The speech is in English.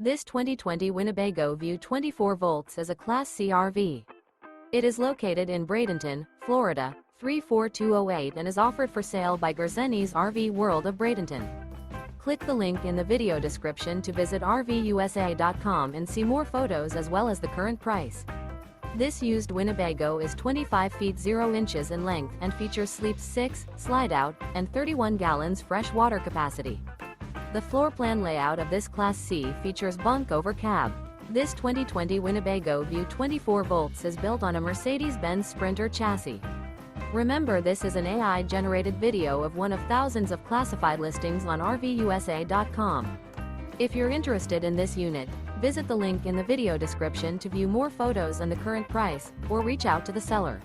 This 2020 Winnebago View 24 volts is a Class C RV. It is located in Bradenton, Florida, 34208 and is offered for sale by Gerzeny's RV World of Bradenton. Click the link in the video description to visit RVUSA.com and see more photos as well as the current price. This used Winnebago is 25 feet 0 inches in length and features sleeps 6, Slideout, and 31 gallons fresh water capacity. The floor plan layout of this Class C features Bunk Over Cab. This 2020 Winnebago View 24 volts is built on a Mercedes Benz Sprinter chassis. Remember, this is an AI-generated video of one of thousands of classified listings on RVUSA.com. If you're interested in this unit, visit the link in the video description to view more photos and the current price, or reach out to the seller.